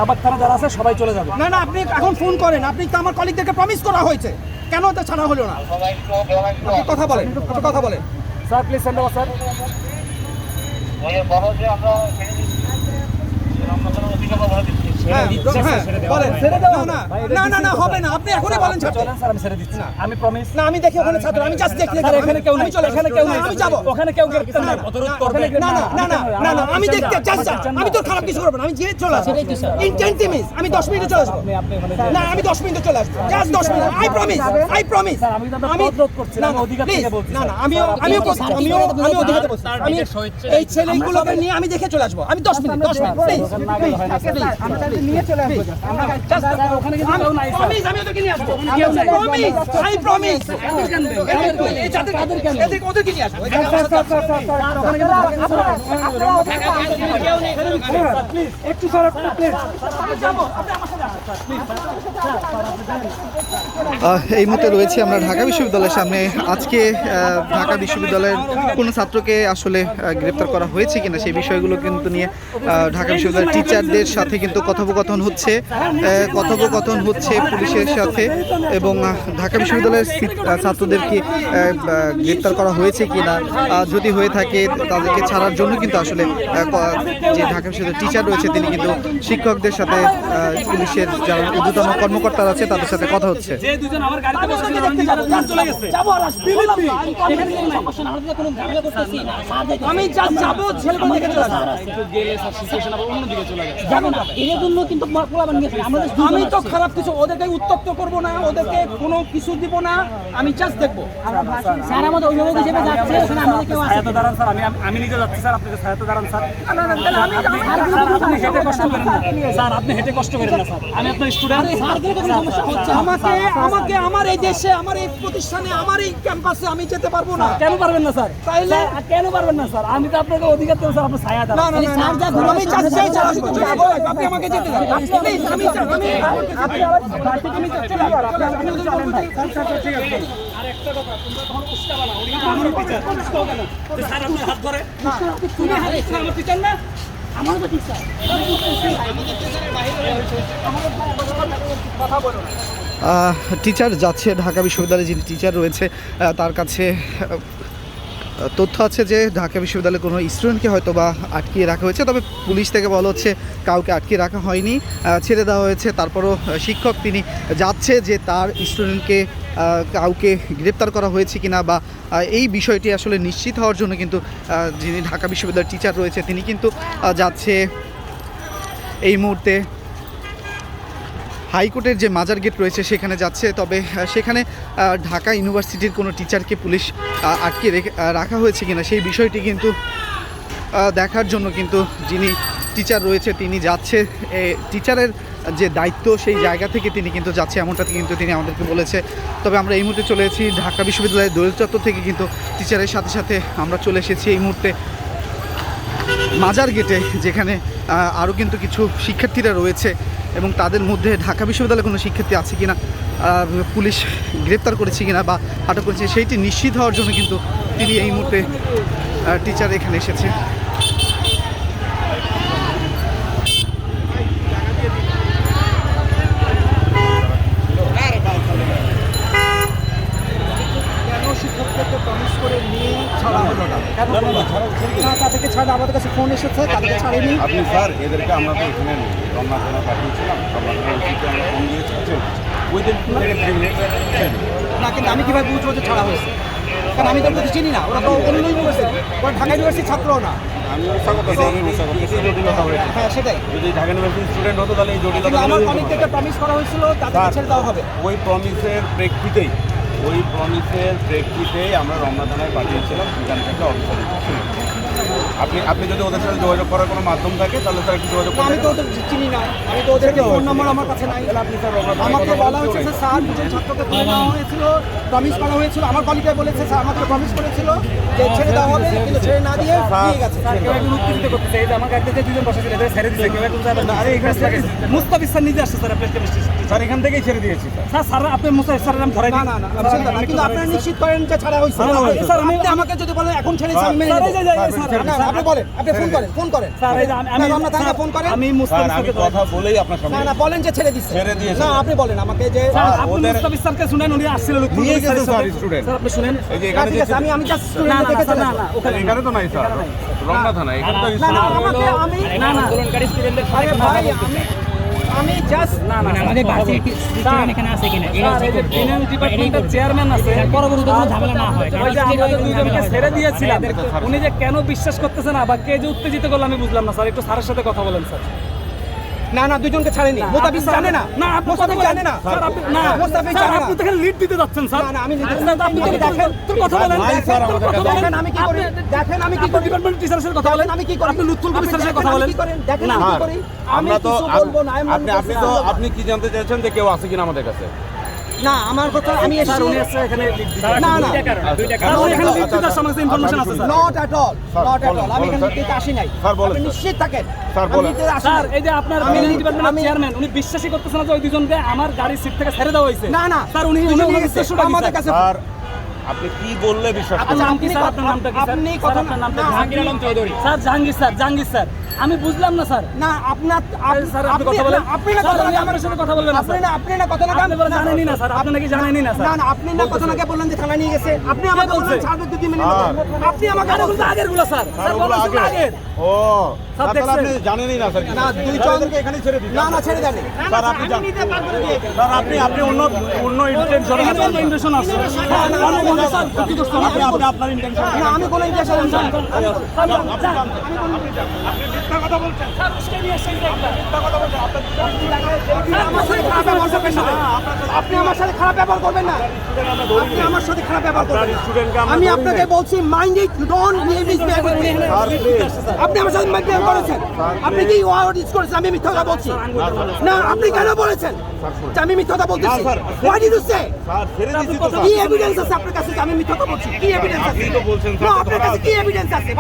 আবার তারা যারা আছে সবাই চলে যাবে। না না, আপনি এখন ফোন করেন, আপনি তো আমার কলিগদেরকে প্রমিস করা হয়েছে, কেন এটা ছাড়া হলো না? আপনি কথা বলেন, আপনি কথা বলেন। Sir please send over sir. হবে না, আপনি এখনই বলেন স্যার আমি ছেড়ে দিচ্ছি না, আমি প্রমিস। না, আমি দেখি ওখানে ছাত্র, আমি জাস্ট দেখি এখানে কেউ নাই, এখানে কেউ নাই, আমি যাবো ওখানে কেউ গ্রেফতার নাই, অবরোধ করবে না না না না না না, আমি দেখতে জাস্ট, আমি তো খারাপ কিছু করব না, আমি যে চলে আসবো ইন 10 মিনিটস, আমি 10 মিনিটে চলে আসবো। না আমি 10 মিনিটে চলে আসবো, just 10 minute, I promise, I promise. Sir আমি তো অবরোধ করছি না, অধিকার থেকে বলছি। না না, আমিও অধিকার বলছি, আমি এই ছেলেগুলোকে নিয়ে আমি দেখে চলে আসবো, আমি 10 মিনিট প্লিজ আমরা তাদের নিয়ে চলে আসবো। ওখানে কিন্তু কেউ নাই স্যার, আমি ওদেরকে নিয়ে আসবো, প্রমিস, আই প্রমিস। ওদেরকে নিয়ে আসবো। একটু স্যার প্লিজ। এই মুহূর্তে রয়েছে আমরা ঢাকা বিশ্ববিদ্যালয়ের সামনে। আজকে ঢাকা বিশ্ববিদ্যালয়ের কোনো ছাত্রকে আসলে গ্রেপ্তার করা হয়েছে কিনা সেই বিষয়গুলো কিন্তু নিয়ে ঢাকা বিশ্ববিদ্যালয়ের টিচারদের সাথে কিন্তু কথোপকথন হচ্ছে পুলিশের সাথে, এবং ঢাকা বিশ্ববিদ্যালয়ের ছাত্রদেরকে গ্রেপ্তার করা হয়েছে কিনা, যদি হয়ে থাকে তাদেরকে ছাড়ার জন্য কিন্তু আসলে যে ঢাকা বিশ্ববিদ্যালয়ের টিচার রয়েছে তিনি কিন্তু শিক্ষকদের সাথে পুলিশের যারা ঊর্ধ্বতন কর্মকর্তারা আছে তাদের সাথে কথা হচ্ছে। যে দুজন আমার গাড়িতে বসে ছিল চলে গেছে, আমি জাস্ট যাবো, ছেলেগুলো দেখে চলে আসবো। একটু গেলে স্যার সিচুয়েশন আবার অন্যদিকে চলে গেছে। যাবো না, এর জন্য কিন্তু আমি তো খারাপ কিছু ওদেরকে উত্তপ্ত করবো না, ওদেরকে কোনো কিছু দিব না, আমি জাস্ট দেখবো। স্যার আমাদের অভিভাবক হিসেবে যাচ্ছে, ওখানে আমাদের কেউ আছে। ছায়াতে দাঁড়ান স্যার, আমি নিজে যাচ্ছি স্যার, আপনাকে ছায়াতে দাঁড়ান স্যার। আপনি হেঁটে কষ্ট করেন না স্যার, আপনি হেঁটে কষ্ট করেন না স্যার, আমি আপনার স্টুডেন্ট। আমাকে আমার এই দেশে, আমার এই প্রতিষ্ঠানে, আমার এই ক্যাম্পাসে আমি যেতে পারবো না। কেন পারবেন না স্যার? তাইলে কেন পারবেন না স্যার? আমি তো আপনাকে অধিকার দেবো স্যার, আপনার ছায়া না দাঁড়ান। না না, আমি জাস্ট চাই আপনি আমাকে যেতে দেন প্লিজ। আমি আপনি আবার বাড়িতে তুমি চলে যাবেন, আপনি ওদের বলবেন ঠিক আছে। আরেকটা কথা, তোমরা তখন উস্কাবা না, উনি কিন্তু আমার টিচার, উস্কাও কেন? যে স্যার আপনি হাত ধরে, তুমি হাত ধরে আমার টিচার না? আমারও তো টিচার। টিচার যাচ্ছে ঢাকা বিশ্ববিদ্যালয়ে, যিনি টিচার রয়েছে তার কাছে তথ্য আছে যে ঢাকা বিশ্ববিদ্যালয়ে কোনো স্টুডেন্টকে হয়তো বা আটকিয়ে রাখা হয়েছে, তবে পুলিশ থেকে বলা হচ্ছে কাউকে আটকিয়ে রাখা হয়নি, ছেড়ে দেওয়া হয়েছে। তারপরও শিক্ষক তিনি যাচ্ছে যে তার স্টুডেন্টকে কাউকে গ্রেপ্তার করা হয়েছে কিনা বা এই বিষয়টি আসলে নিশ্চিত হওয়ার জন্য কিন্তু যিনি ঢাকা বিশ্ববিদ্যালয়ের টিচার রয়েছে তিনি কিন্তু যাচ্ছে এই মুহূর্তে হাইকোর্টের যে মাজার গেট রয়েছে সেখানে যাচ্ছে। তবে সেখানে ঢাকা ইউনিভার্সিটির কোনো টিচারকে পুলিশ আটকে রাখা হয়েছে কিনা সেই বিষয়টি কিন্তু দেখার জন্য কিন্তু যিনি টিচার রয়েছে তিনি যাচ্ছে, টিচারের যে দায়িত্ব সেই জায়গা থেকে তিনি কিন্তু যাচ্ছে, এমনটা কিন্তু তিনি আমাদেরকে বলেছে। তবে আমরা এই মুহূর্তে চলে এসেছি ঢাকা বিশ্ববিদ্যালয়ের দোয়েল চত্বর থেকে, কিন্তু টিচারের সাথে সাথে আমরা চলে এসেছি এই মুহূর্তে মাজার গেটে, যেখানে আরও কিন্তু কিছু শিক্ষার্থীরা রয়েছে এবং তাদের মধ্যে ঢাকা বিশ্ববিদ্যালয়ে কোনো শিক্ষার্থী আছে কিনা, পুলিশ গ্রেপ্তার করেছে কিনা বা আটক করেছে সেইটি নিশ্চিত হওয়ার জন্য কিন্তু তিনি এই মুহূর্তে টিচার এখানে এসেছে। শিক্ষকদেরকে প্রমিস করে নিয়ে ছাড়া হলো না, তাদেরকে ছাড়া আমাদের কাছে ফোন এসেছে, তাদেরকে ছাড়েনি আপনি স্যার। এদেরকে আমরা তো এখানে রমনা পাঠিয়েছিলাম, আমরা ফোন দিয়েছি উইদিন 2 মিনিট না, কিন্তু আমি কীভাবে বুঝবো যে ছাড়া হয়েছে? কারণ আমি তো ওদের চিনি না, ওরা তো অন্য ইউনিভার্সিটি, ওরা ঢাকা ইউনিভার্সিটির ছাত্রও না। জটিলতা হয়েছে। হ্যাঁ সেটাই, যদি ঢাকা ইউনিভার্সিটির স্টুডেন্ট হতো তাহলে এই জটিলতা আমার অনেকদেরকে প্রমিস করা হয়েছিল তাদেরকে ছেড়ে দেওয়া হবে। ওই প্রমিসের প্রেক্ষিতেই আমরা রমনা থানায় পাঠিয়েছিলাম, সেখান থেকে অফিসার ছিল। আপনি যদি ওদের সাথে যোগাযোগ করার কোনো মাধ্যম থাকে তাহলে স্যার একটু যোগাযোগ আমি তো ওদের চিনি না, আমি তো ওদের ফোন নম্বর আমার কাছে নাই। আপনি স্যার আমাকে বলা হয়েছে যে স্যার দুজন ছাত্রকে তুলে নেওয়া হয়েছিল, প্রমিস করা হয়েছিল, আমার কলিগরা বলেছে স্যার আমাকে প্রমিস করেছিল যে ছেড়ে দেওয়া হবে, কিন্তু ছেড়ে না দিয়ে নিয়ে গেছে। কেউ একজন উত্তেজিত করতেছে, এই যে আমার গাড়িতে যে দুজন বসে ছিল এদের ছেড়ে দিয়েছে, কেউ একজন মুস্তাফিজ স্যার নিজে আসছে স্যার, আপনার স্যার এখান থেকেই ছেড়ে দিয়েছি স্যার। স্যার আপনি মুস্তাফিজ স্যারের নাম ধরে না না না, কিন্তু আপনারা নিশ্চিত করেন যে ছাড়া হয়েছে। স্যার আমাকে যদি বলেন এখন ছেড়েছি আমি মেনে নেব। না আপনি বলেন, আপনি ফোন করেন স্যার এই যে না, রমনা থানায় ফোন করেন। আমি স্যার মুস্তাফিজ আমি স্যারকে কথা বলেই আপনার সামনে না না বলেন যে ছেড়ে দিচ্ছে। ছেড়ে দিয়েছে। না আপনি বলেন আমাকে যে স্যার আপনি ওদের- মুস্তাফিজ স্যারকে শুনেন, উনি আসছিলেন লুৎফুল নিয়ে কবির গেছে স্যারের স্যার সাথে। স্টুডেন্ট। স্যার আপনি শুনেন। এই যে না, এখানে ঠিক আছে, আমি জাস্ট না স্টুডেন্ট না দেখে স্যার, চলে না আসবো। না ওখানে এখানে তো নাই স্যার, রমনা থানা এখানে তো না না আমাকে আমি না না আরে ভাই আমি জাস্ট না না আমাদের ভার্সিটি স্টুডেন্ট এখানে আছে কিনা এরা স্যার, এই যে চেক করবে। ফিনান্স ডিপার্টমেন্টের চেয়ারম্যান আছে, পরবর্তীতে কোনো ঝামেলা না হয় ওই যে আমরা যে দুইজনকে ছেড়ে দিয়েছিলাম, উনি যে কেন বিশ্বাস করতেছে না বা কে যে উত্তেজিত করলো আমি বুঝলাম না স্যার, একটু স্যারের সাথে কথা বলেন স্যার। না না দুজনকে ছাড়েনি। মোতাবিজ জানে না, না আপনি কথা মোস্তাফিজ বলেন জানে না, স্যার, আপনি না মোস্তাফিজ স্যার, জানে না। আপনি তো এখানে লিড দিতে যাচ্ছেন স্যার। না, না, আমি নিতে আচ্ছা, যাচ্ছি না। আপনি আপনি দেখেন তোর কথা বলেন, নাই স্যার, তোর আমাদের কথা কাছে। বলেন। দেখেন আমি কি করি, দেখেন আমি কি আপনি করি, ডিপার্টমেন্ট টিচারের সাথে কথা বলেন, দেখেন আমি কি করি, আপনি লুৎফুল কবির স্যারের সাথে দেখেন কথা আমি বলেন। কি করেন, দেখেন না, আমি কি স্যার, করি। আমি আমরা তো কিছু বলবো না, আমি আপনি তো আপনি কি জানতে চাইছেন যে কেউ আছে কিনা আমাদের কাছে? না আমার কথা আমি স্যার এসেছি উনি আছে এখানে lead দিতে। না না স্যার, উনি এখানে lead দিতে আসার ইনফরমেশন আছে sir. Not at all, not at all, আমি বলেন, এখানে স্যার। নিতে আসি নাই। স্যার, বলেন, আপনি স্যার। নিশ্চিত থাকেন, স্যার, আমি বলেন। নিতে আসি স্যার নাই। এই যে আপনার আমি- ফিনান্স ডিপার্টমেন্টের আমি- চেয়ারম্যান, উনি বিশ্বাসই করতেছেন না যে ওই দুজনকে আমার গাড়ির সিট থেকে ছেড়ে দেওয়া হয়েছে। না না স্যার উনি দুজনেই ওনার গেছে, উদ্দেশ্যটা কি, আমাদের স্যার? কাছে স্যার আপনি কি বললে বিশ্বাস আপনার করবেন? নাম কি স্যার? আপনার নামটা কি স্যার? আপনি স্যার, কথা আপনার নামটা না, কি? জাহাঙ্গীর আলম চৌধুরী। স্যার জাহাঙ্গীর স্যার আমি বুঝলাম না স্যার। না আপনার স্যার আপনি কথা বলেন। আপনি না স্যার, কথা উনি না আমার সাথে কথা বলবেন না, স্যার। আপনি না কথা না আপনি বলেন জানেনই না স্যার, আপনি নাকি জানেনই না স্যার। না না আপনি না কথা না বললেন যে থানা নিয়ে গেছে, আপনি আমাকে বলছে? বললেন ছাড়বে 2 মিনিট স্যার। আপনি আমাকে আরে ওগুলো তো আগের গুলো স্যার। স্যার স্যার ওগুলো বলেন সেগুলো আগের। ও স্যার, স্যার তাহলে আপনি দেখছেন? জানেনই না স্যার কি? না স্যার, দুইজন এদেরকে এখানে ছেড়ে দিন। না না ছেড়ে দেন স্যার আপনি জান স্যার আপনি অন্য ইন্টেনশন এখানে অন্য intention আছে। স্যার, অন্য বলছে, স্যার, ক্ষতি করছে না। আপনি আপনার ইন্টেনশন না আমি কোনো ইন্টেনশন না স্যার, উস্কে নিয়ে এসেছেন যে একটা। আপনি আমার সাথে খারাপ ব্যবহার করবেন না, আপনি আমার সাথে খারাপ ব্যবহার করবেন না। স্টুডেন্টকে আমরা আমি ধরি আপনাকে নাই। বলছি mind it don't misbehave with me. Sir please আপনি আমার সাথে মিসবিহেভ করেছেন, আপনি কি ওয়ার্ড ইউজ করেছেন? আমি মিথ্যা কথা বলছি না, আপনি কেন বলেছেন যে আমি মিথ্যা কথা বলতেছি? Sir. What did you say? Sir ছেড়ে দিছি তো কি স্যার। এভিডেন্স আছে আপনার কাছে যে আমি মিথ্যা কথা বলছি? কি এভিডেন্স আছে? আপনি তো বলছেন, না, স্যার, আপনার কাছে কি এভিডেন্স আছে?